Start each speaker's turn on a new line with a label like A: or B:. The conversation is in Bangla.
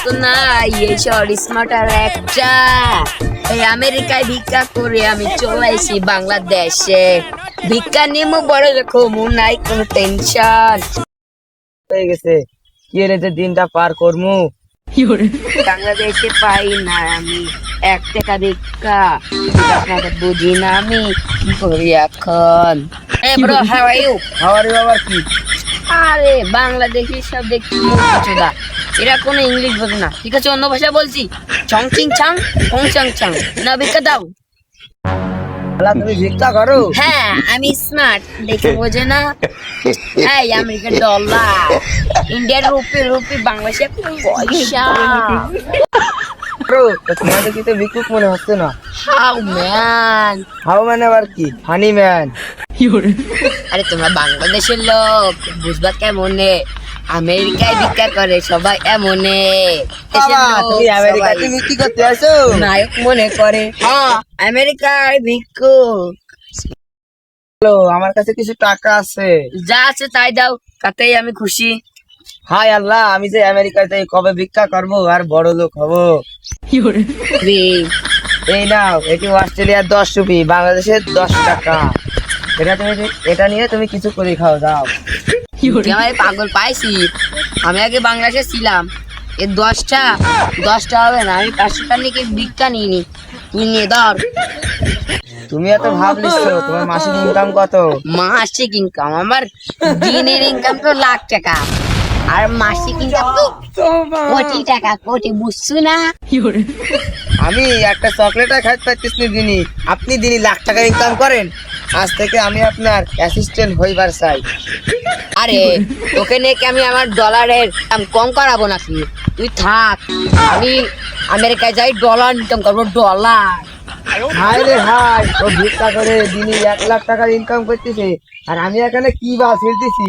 A: তো নাই এইসব স্মার্ট আর একটা এই আমেরিকায় ভিক্ষা করে আমি চলে আসি বাংলাদেশে ভিক্ষা নিমো বড় দেখো মন নাই কোনো টেনশন
B: হয়ে গেছে কি রে যে দিনটা পার করমু
A: বাংলাদেশে পাই না আমি 1 টাকা ভিক্ষা আপনাকে বুঝি না আমি কি করি এখন এ ব্রো হাউ আর ইউ
B: খাওয়ারে বাবার কি
A: আরে বাংলাদেশি সব দেখি মুখচোদা এরা কোনো ইংলিশ বোঝে না ঠিক আছে অন্য ভাষা বলছি চং চিং চাং কং চাং চাং না ভিক্ষা দাও
B: শালা তুমি ভিক্ষা করো
A: হ্যাঁ আমি স্মার্ট দেখে বোঝে না হ্যাঁ আমেরিকার ডলার ইন্ডিয়ার রুপি রুপি বাংলাদেশে পয়সা
B: করো তো তোমাদের কি তো ভিক্ষুক মনে হচ্ছে না
A: হাউ ম্যান
B: হাও মানে আবার কি ফানি ম্যান
A: আরে তোমরা বাংলাদেশের লোক বুঝবা কেমনে আমেরিকায় ভিক্ষা করে সবাই এমনে
B: বাবা তুমি আমেরিকাতে ভিক্ষি করতে আসো
A: নায়ক মনে করে হ্যাঁ আমেরিকায় ভিক্ষুক
B: হ্যালো আমার কাছে কিছু টাকা আছে
A: যা আছে তাই দাও তাতেই আমি খুশি
B: হাই আল্লাহ আমি যে আমেরিকাতে কবে ভিক্ষা করবো আর বড় লোক হবো এই নাও এটি অস্ট্রেলিয়ার 10 রুপি বাংলাদেশের 10 টাকা এটা নিয়ে তুমি কিছু করে খাও যাও
A: আমি পাগল পাইছি আমি আগে বাংলাদেশে ছিলাম এর 10টা হবে না আমি 500 টাকা নিয়ে ভিক্ষা নিইনি তুই নিয়ে ধর
B: তুমি এত ভাব নিচ্ছ তোমার মাসিক ইনকাম কত
A: মাসিক ইনকাম আমার দিনের ইনকাম তো লাখ টাকা আর মাসিক ইনকাম তো কোটি টাকা কোটি বুঝছো না
B: আমি একটা চকলেট খাইতে পারতেছি না দিনই আপনি দিনই লাখ টাকা ইনকাম করেন আজ থেকে আমি আপনার অ্যাসিস্ট্যান্ট হইবার চাই
A: আরে তোকে নিয়ে কি আমি আমার ডলারের দাম কম করাবো নাকি তুই থাক আমি আমেরিকায় যাই ডলার ইনকাম করবো ডলার
B: হাই রে হাই ও ভিক্ষা করে দিনই 1 লাখ টাকা ইনকাম করতেছে আর আমি এখানে কি বা ছিলতেছি